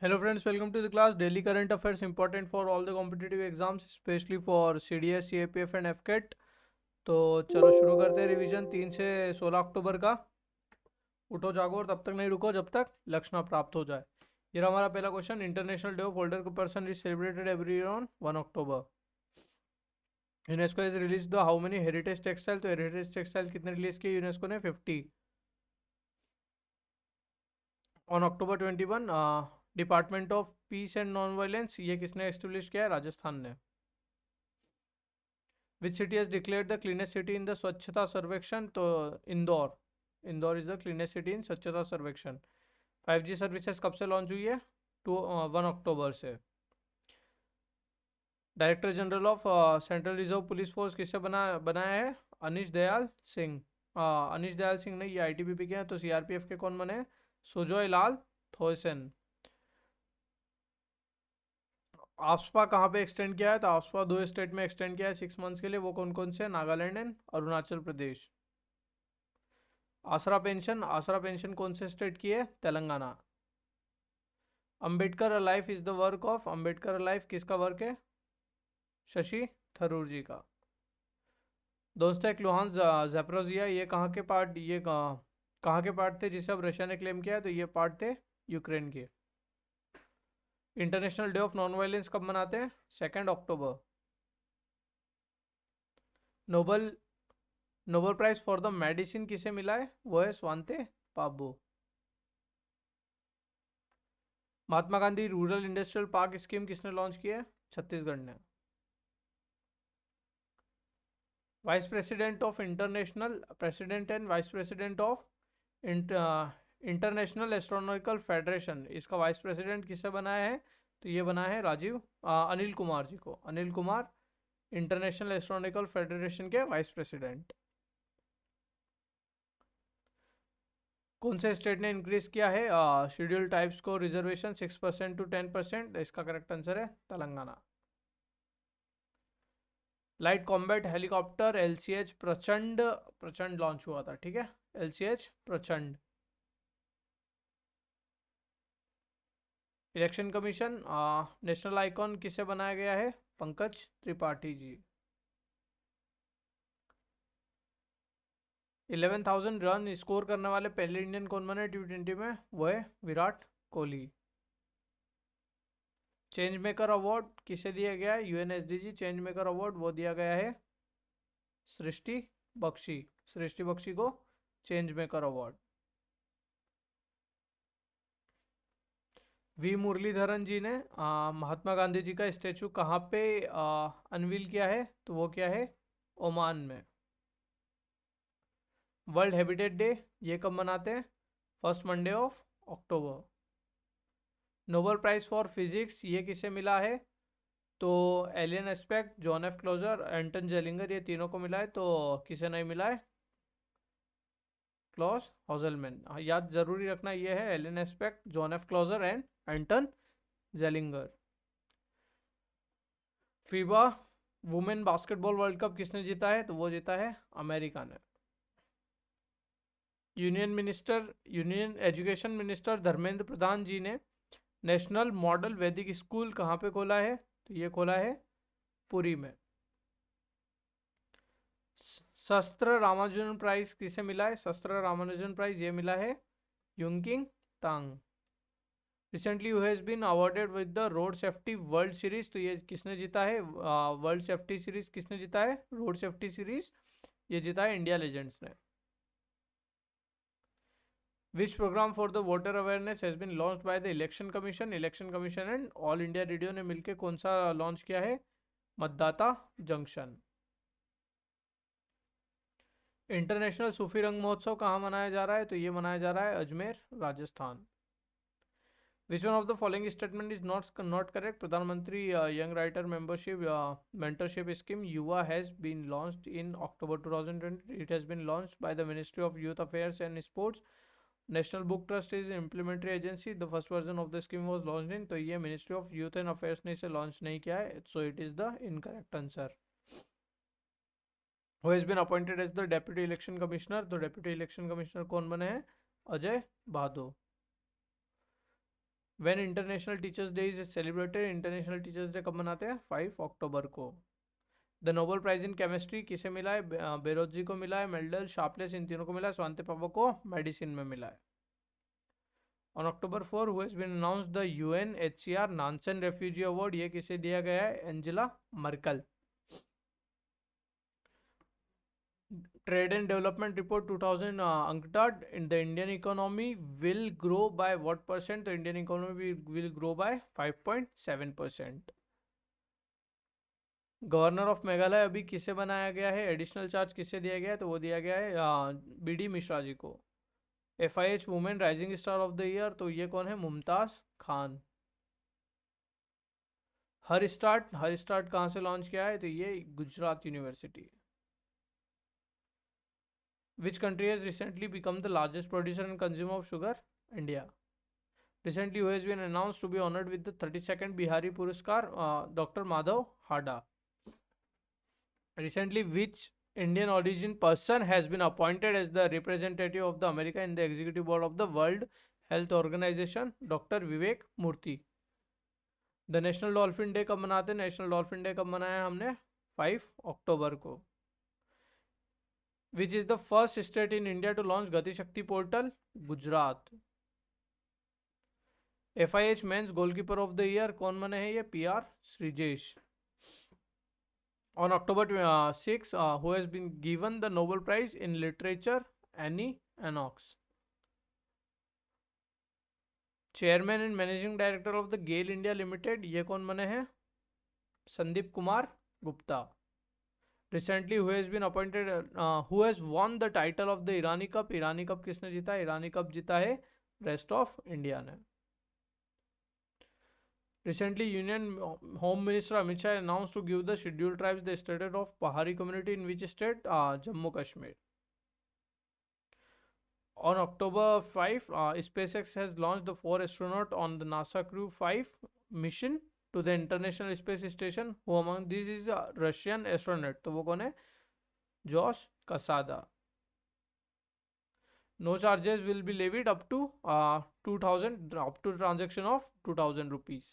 Hello friends, welcome to the class. Daily current affairs important for all the competitive exams, especially for CDS, CAPF and FCAT. तो चलो शुरू करते हैं revision 3 से 16 अक्टूबर का। उठो जागो और तब तक नहीं रुको जब तक लक्ष्य ना प्राप्त हो जाए। ये रहा हमारा पहला question. International day of older person is celebrated every year on 1 October. UNESCO is release the how many heritage textile. तो हेरिटेज टेक्सटाइल कितने रिलीज किए यूनेस्को ने? 50 on October 21। Department of peace and non violence ये किसने establish किया है? राजस्थान ने। Which city has declared the cleanest city in the स्वच्छता सर्वेक्षण? तो Indore. Indore is the cleanest city in स्वच्छता सर्वेक्षण। 5G सर्विसेज कब से लॉन्च हुई है? 1 अक्टूबर से। Director general of central reserve police force किससे बनाया है? अनिश दयाल सिंह। अनिश दयाल सिंह ने, ये आईटीबीपी के हैं। तो सीआरपीएफ के कौन बने? सुजॉय लाल थोयसेन। आफ्सपा कहाँ पे एक्सटेंड किया है? तो आफ्सपा 2 स्टेट में एक्सटेंड किया है 6 मंथ्स के लिए। वो कौन कौन से? नागालैंड एंड अरुणाचल प्रदेश। आसरा पेंशन कौन से स्टेट की है? Telangana. Ambedkar life is the work of. Ambedkar life किसका वर्क है? शशि थरूर जी का। दोस्तों लुहान जैप्रोजिया ये कहाँ के पार्ट, ये कहाँ के पार्ट थे जिसे अब रशिया ने क्लेम किया है? तो ये पार्ट थे यूक्रेन के। International day of non violence कब मनाते हैं? 2 अक्टूबर। Nobel Nobel prize for the medicine किसे मिला है? वो है Svante Paabo. Mahatma Gandhi rural industrial park scheme किसने लॉन्च की है? छत्तीसगढ़ ने। Vice president of international president and vice president of international astronomical federation, इसका वाइस प्रेसिडेंट किसे बनाया है? तो ये बना है अनिल कुमार जी को। Anil Kumar international astronomical federation के वाइस प्रेसिडेंट। कौन से स्टेट ने इंक्रीज किया है शेड्यूल टाइप्स को रिजर्वेशन 6% टू 10%? इसका करेक्ट आंसर है Telangana. Light combat helicopter LCH प्रचंड प्रचंड लॉन्च हुआ था, ठीक है। एलसीएच प्रचंड। इलेक्शन कमीशन नेशनल आइकॉन किसे बनाया गया है? पंकज त्रिपाठी जी। 11,000 रन स्कोर करने वाले पहले इंडियन कौन बने T20 में? वो है Virat Kohli. Change maker award किसे दिया गया है? यूएनएसडीजी चेंज मेकर अवार्ड वो दिया गया है सृष्टि बख्शी। सृष्टि बख्शी को change maker award. V Muraleedharan ji ने महात्मा गांधी जी का स्टेचू कहाँ पे अनवील किया है? तो वो क्या है? ओमान में। वर्ल्ड हैबिटेट डे ये कब मनाते हैं? First Monday of October. Nobel prize for physics ये किसे मिला है? तो Alain Aspect, John F Clauser, Anton Zeilinger, ये तीनों को मिला है। तो किसे नहीं मिला है? Klaus Hasselmann. याद जरूरी रखना, ये है Alain Aspect, John F Clauser and Anton Zeilinger. FIBA women basketball world cup किसने जीता है? तो वो जीता है अमेरिका ने। Union education minister Dharmendra Pradhan ji ने नेशनल मॉडल वैदिक स्कूल कहाँ पे खोला है? तो ये खोला है पुरी में। शस्त्र रामानुजन प्राइज किसे मिला है? शस्त्र रामानुजन प्राइज ये मिला है Yunqing Tang. Recently who has been awarded with the road safety world series? तो ये किसने जीता है? वर्ल्ड सेफ्टी सीरीज किसने जीता है? रोड सेफ्टी सीरीज ये जीता है इंडिया लेजेंड्स ने। Which program for the voter awareness has been launched by the election commission? Election commission and All India Radio ने मिलकर कौन सा लॉन्च किया है? मतदाता जंक्शन। इंटरनेशनल सूफी रंग महोत्सव कहाँ मनाया जा रहा है? तो ये मनाया जा रहा है Ajmer Rajasthan. Which one of the following statement is not correct? प्रधानमंत्री young writer membership mentorship scheme युवा has been launched in October 2020. It has been launched by the Ministry of Youth Affairs and Sports. National Book Trust is implementary agency. The first version of the scheme was launched in, तो ये Ministry of Youth and Affairs ने इसे launch नहीं किया है, so it is the incorrect answer. Who has been appointed as the Deputy Election Commissioner? तो Deputy Election Commissioner कौन बने हैं? Ajay Bhado. When international teachers day is celebrated, international teachers day कब मनाते हैं? 5 अक्टूबर को। The Nobel prize in chemistry किसे मिला है? बेरोज जी को मिला है, मेल्डल, शार्पलेस, इन तीनों को मिला है, स्वांति पापा को मेडिसिन में मिला है। On October 4 who has been announced the UNHCR Nansen refugee award, ये किसे दिया गया है? Angela Merkel. Trade and Development Report 2000 UNCTAD in the Indian economy will grow by what percent? The Indian economy will grow by 5.7%. Governor of Meghalaya अभी किसे बनाया गया है? एडिशनल चार्ज किसे दिया गया है? तो वो दिया गया है BD मिश्रा जी को। FIH women rising star of the year, तो ये कौन है? मुमताज खान। हर स्टार्ट कहाँ से लॉन्च किया है? तो ये Gujarat university. Which country has recently become the largest producer and consumer of sugar? India. Recently, who has been announced to be honored with the 32nd Bihari Puraskar? Dr. Madhav Hada. Recently, which Indian origin person has been appointed as the representative of the America in the executive board of the World Health Organization? Dr. Vivek Murthy. The National Dolphin Day कब मनाते हैं? National dolphin day कब मनाया हमने? 5 अक्टूबर को। Which is the first state in India to launch Gati Shakti portal? Gujarat. FIH men's goalkeeper of the year कौन बने हैं? ये PR Sreejesh. On October 6, who has been given the Nobel Prize in Literature? Annie Enoch. Chairman and Managing Director of the GAIL India Limited, ये कौन बने हैं? Sandeep Kumar Gupta. Recently, who has been appointed, who has won the title of the Irani Cup? Irani Cup किसने जीता? Irani Cup जीता है rest of India ने। Recently, Union Home Minister Amit Shah announced to give the scheduled tribes the status of Pahari community in which state? Jammu Kashmir. On October 5, SpaceX has launched the 4 astronauts on the NASA Crew 5 mission to the International Space Station. Who among these is a Russian astronaut? तो वो कौन है? Josh Kasada. No charges will be levied up to 2000, up to transaction of 2000 rupees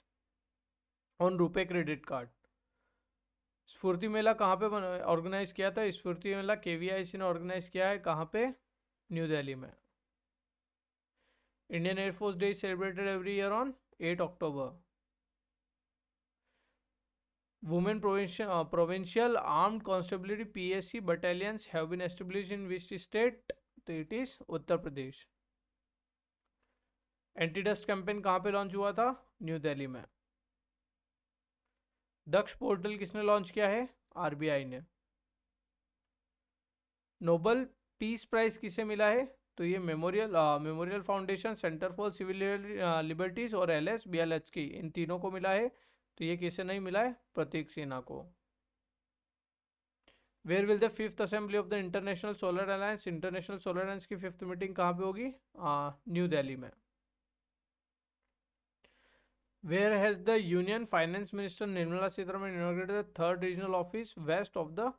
on रुपए credit card. स्फूर्ति मेला कहाँ पे organise किया था? स्फूर्ति मेला KVIC ने ऑर्गेनाइज किया है कहाँ पे? न्यू दिल्ली में। Indian air force day celebrated every year on 8 October. Women provincial armed constabulary PSC battalions have been established in which state? तो it is Uttar Pradesh. Anti dust campaign कहाँ पे लॉन्च हुआ था? न्यू दिल्ली में। दक्ष पोर्टल किसने लॉन्च किया है? RBI ने। नोबल पीस प्राइज किसे मिला है? तो ये memorial foundation, centre for civil liberties और LS BLH की, इन तीनों को मिला है। तो ये किसे नहीं मिला है? प्रतीक सिन्हा को। Where will the 5th assembly of the international solar alliance? International solar alliance की 5th मीटिंग कहाँ पे होगी? न्यू दिल्ली में। Where has the Union Finance Minister Nirmala Sitharaman inaugurated the 3rd regional office west of the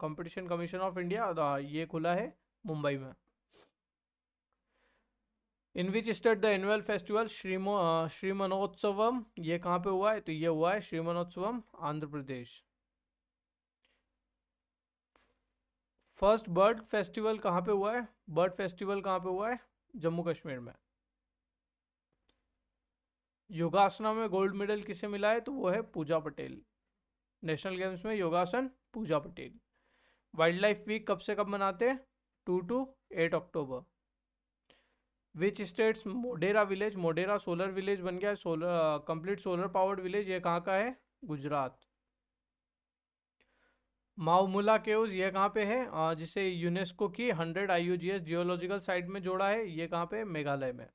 Competition Commission of India? ये खुला है मुंबई में। In which state the annual festival Shri मनोत्सवम, ये कहाँ पे हुआ है? तो ये हुआ है Shri मनोत्सवम Andhra Pradesh. First bird festival कहाँ पे हुआ है? बर्ड फेस्टिवल कहाँ पे हुआ है? जम्मू कश्मीर में। योगासना में गोल्ड मेडल किसे मिला है? तो वो है पूजा पटेल। नेशनल गेम्स में योगासन पूजा पटेल। वाइल्ड लाइफ वीक कब से कब मनाते हैं? 2 to 8 October. Which states Modhera village, Modhera solar village बन गया, solar complete solar powered village, ये कहाँ का है? गुजरात। माउमुला केव्स ये कहाँ पे है? जिसे यूनेस्को की 100 IUGS जियोलॉजिकल साइट में जोड़ा है, ये कहाँ पे? मेघालय में।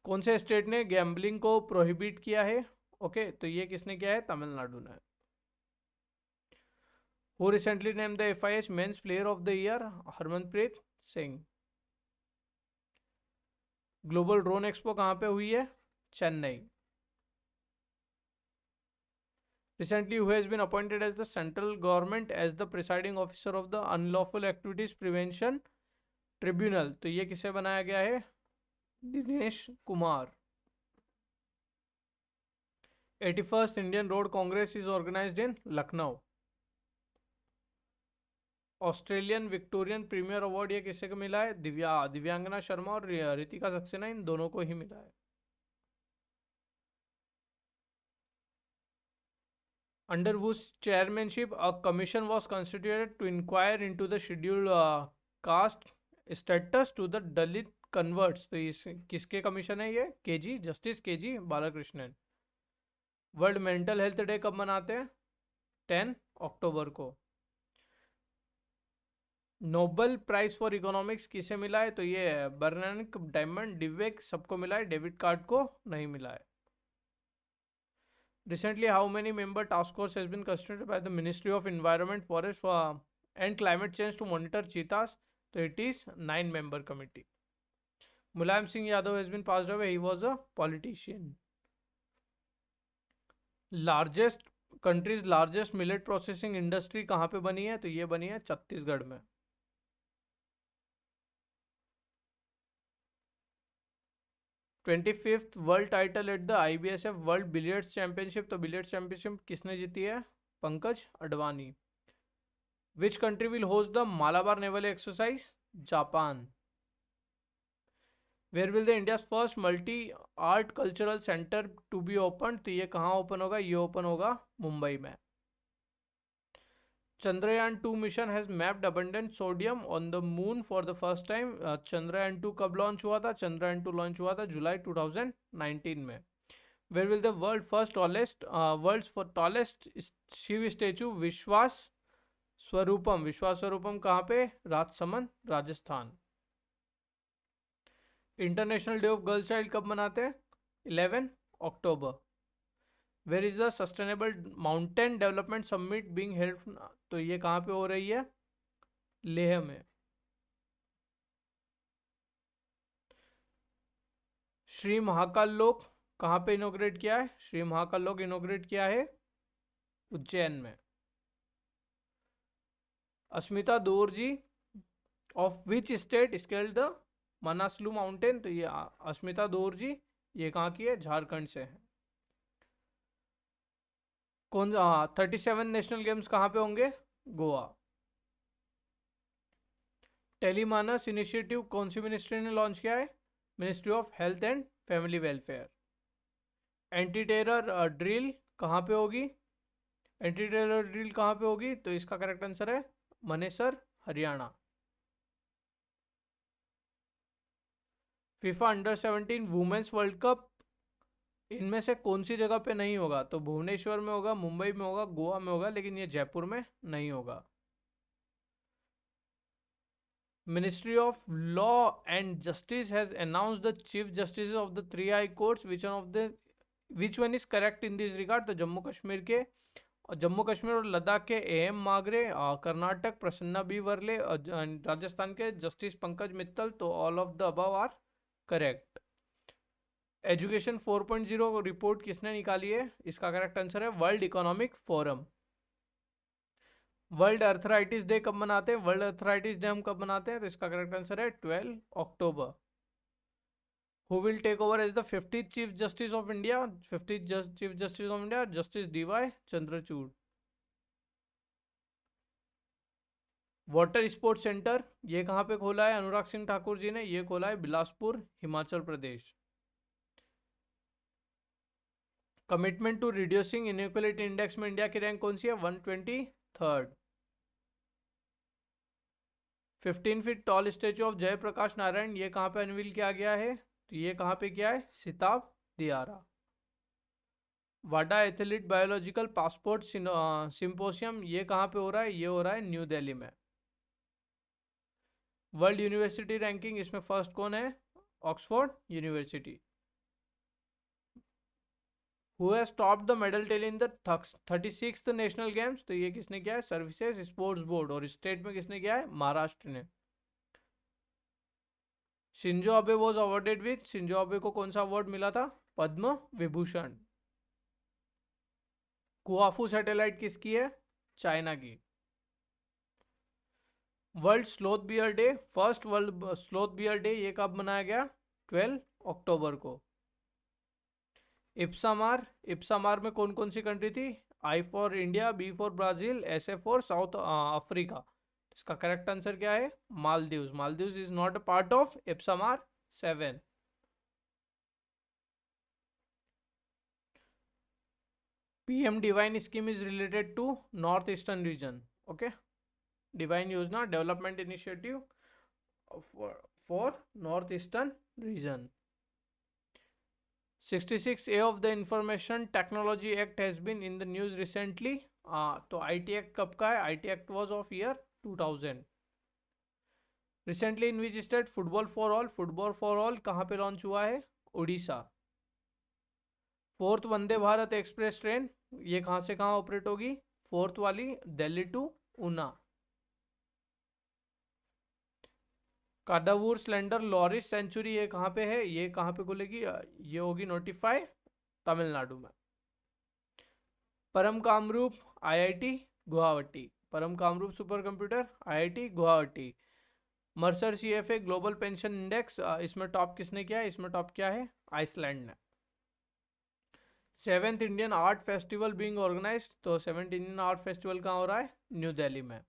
कौन से स्टेट ने गैम्बलिंग को प्रोहिबिट किया है? ओके, तो ये किसने किया है? तमिलनाडु ने। Who recently named the FIH Men's Player of the Year? Harmanpreet Singh. Global drone expo कहाँ पे हुई है? Chennai. Recently, who has been appointed as the central government as the presiding officer of the Unlawful Activities Prevention Tribunal? तो ये किसे बनाया गया है? Dinesh Kumar. 81st Indian road congress is organised in Lucknow. Australian Victorian premier award ये किसे को मिला है? दिव्यांगना शर्मा और रितिका सक्सेना, इन दोनों को ही मिला है। Under whose chairmanship a commission was constituted to inquire into the scheduled caste status to the Dalit converts। तो इस किसके कमीशन है ये? KG, justice KG Balakrishnan. World mental health day कब मनाते हैं? 10 अक्टूबर को। नोबेल प्राइज फॉर इकोनॉमिक्स किसे मिला है? तो ये बर्नानिक, डायमंड, डिवेक सबको मिला है, डेविड कार्ड को नहीं मिला है। Recently, how many member task force has been constituted by the Ministry of Environment, Forest and Climate Change to monitor cheetahs? So it is 9-member committee. Mulayam Singh Yadav has been passed away. He was a politician. Country's largest millet processing industry कहाँ पे बनी है? तो ये बनी है छत्तीसगढ़ में। Twenty fifth world title at the IBSF world billiards championship. तो बिलियर्ड्स चैंपियनशिप किसने जीती है? Pankaj Advani. Which country will host the Malabar naval exercise? Japan. Where will the India's first multi art cultural centre to be open? तो ये कहाँ open होगा? ये open होगा मुंबई में। Chandrayaan 2 mission has mapped abundant sodium on the moon for the first time. Chandrayaan 2 कब launch हुआ था? चंद्रयान 2 लॉन्च हुआ था जुलाई 2019 में। Where will the world's tallest Shiv statue Vishwas Swaroopam कहाँ पे? Rajsamand, Rajasthan. International day of girl child कब मनाते हैं? 11 अक्टूबर। Where is the sustainable mountain development summit being held? तो ये कहाँ पे हो रही है? लेह में। श्री महाकाल लोक कहाँ पे इनोग्रेट किया है? श्री महाकाल लोक इनोग्रेट किया है उज्जैन में। Asmita Dorji of which state scaled the Manaslu mountain? तो ये अस्मिता दोरजी ये कहाँ की है? झारखंड से है। कौन 37 नेशनल गेम्स कहाँ पे होंगे? गोवा। टेलीमानस इनिशिएटिव कौन सी मिनिस्ट्री ने लॉन्च किया है? Ministry of health and family welfare. Anti terror drill कहाँ पे होगी? एंटी टेरर ड्रिल कहाँ पे होगी? तो इसका करेक्ट आंसर है Manesar, Haryana. FIFA under 17 women's world cup इनमें से कौन सी जगह पे नहीं होगा? तो भुवनेश्वर में होगा, मुंबई में होगा, गोवा में होगा, लेकिन ये जयपुर में नहीं होगा। Ministry of Law and Justice has announced the Chief Justices of the 3 High Courts. Which one is correct in this regard? तो जम्मू कश्मीर और लद्दाख के AM मागरे, कर्नाटक प्रसन्ना बी वर्ले, राजस्थान के जस्टिस पंकज मित्तल। तो all of the above are correct. Education 4.0 report किसने निकाली है? इसका correct answer है world economic forum. World arthritis day कब मनाते हैं? वर्ल्ड अर्थराइटिस डे हम कब मनाते हैं? तो इसका करेक्ट आंसर है 12 October. Who will take over as the 50th chief justice of India? 50th chief justice of India justice DY Chandrachud. Water sports centre ये कहाँ पे खोला है? अनुराग सिंह ठाकुर जी ने ये खोला है Bilaspur, Himachal Pradesh. Commitment to reducing inequality index में इंडिया की रैंक कौन सी है? 123rd। 15 feet tall statue of Jayaprakash Narayan ये कहाँ पे अनवील किया गया है? तो ये कहाँ पे किया है? सिताब दियारा। वाडा एथलीट बायोलॉजिकल पासपोर्ट सिंपोसियम ये कहाँ पे हो रहा है? ये हो रहा है न्यू दिल्ली में। वर्ल्ड यूनिवर्सिटी रैंकिंग इसमें फर्स्ट कौन है? Oxford university. Who has topped the medal tally in the 36th national games? तो ये किसने किया है? Services sports board. और स्टेट में किसने किया है? महाराष्ट्र ने। Shinzo Abe was awarded with? Shinzo Abe को कौन सा अवार्ड मिला था? पद्म विभूषण। कुआफू सैटेलाइट किसकी है? चाइना की। World sloth bear day, first world sloth bear day ये कब मनाया गया? 12 अक्टूबर को। इप्सामार में कौन कौन सी कंट्री थी? I for India, B for Brazil, S A for South Africa. इसका करेक्ट आंसर क्या है? Maldives. Maldives is not a part of IBSAMAR 7। PM divine scheme is related to north eastern region. Okay, divine योजना development initiative for north eastern region. 66A of the Information Technology Act has been in the news recently. तो IT Act कब का है? IT Act was of year 2000. Recently in which state? Football for all कहाँ पे launch हुआ है? Orissa. 4th Vande Bharat express train ये कहाँ से कहाँ ऑपरेट होगी? 4th वाली Delhi to Una. Kadavur slender loris sanctuary ये कहाँ पे है? ये कहाँ पे खुलेगी? ये होगी नोटिफाई तमिलनाडु में। परम कामरूप IIT गुवाहाटी। परम Kamrup super computer IIT Guwahati. Mercer CFA global pension index, इसमें टॉप किसने किया है? इसमें टॉप क्या है? आइसलैंड ने। 7th Indian art festival being organised, तो 7th इंडियन आर्ट फेस्टिवल कहाँ हो रहा है? न्यू दिल्ली में।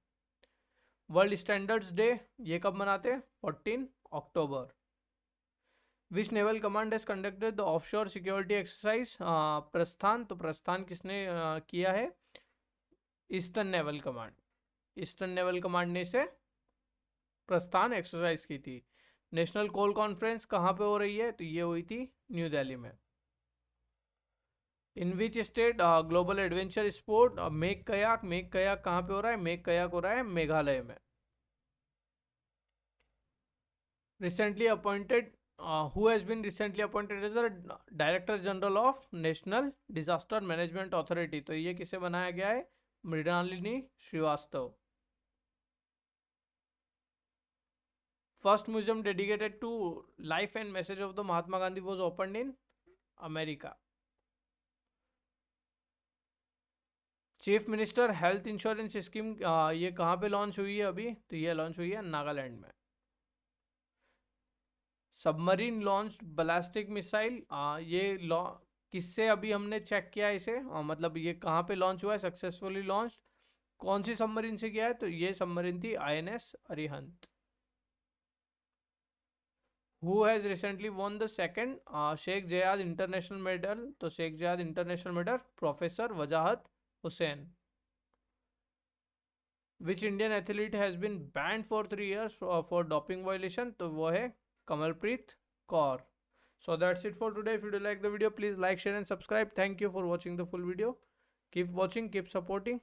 वर्ल्ड स्टैंडर्ड्स डे ये कब मनाते हैं? 14 October. Which naval command has conducted the offshore security exercise Prasthan, तो प्रस्थान किसने किया है? Eastern naval command. Eastern naval command ने इसे प्रस्थान एक्सरसाइज की थी। नेशनल कोल कॉन्फ्रेंस कहाँ पे हो रही है? तो ये हुई थी न्यू दिल्ली में। In which state global adventure sport make kayak कहाँ पे हो रहा है? मेक कयाक हो रहा है मेघालय में। Recently appointed who has been recently appointed as the Director General of National Disaster Management Authority, तो ये किसे बनाया गया है? Mrinalini Srivastava. First museum dedicated to life and message of the Mahatma Gandhi was opened in America. Chief minister health insurance scheme ये कहाँ पे launch हुई है अभी? तो ये लॉन्च हुई है नागालैंड में। सबमरीन लॉन्च बैलिस्टिक मिसाइल ये किससे अभी हमने चेक किया इसे? मतलब ये कहाँ पे लॉन्च हुआ है? सक्सेसफुली लॉन्च कौन सी सबमरीन से किया है? तो ये सबमरीन थी INS Arihant. Who has recently won the second Sheikh Zayed international medal, तो Sheikh Zayed international medal professor Wajahat Hussain. Which Indian athlete has been banned for 3 years for doping violation, तो वो है Kamalpreet Kaur. So that's it for today. If you do like the video, please like, share and subscribe. Thank you for watching the full video. Keep watching, keep supporting.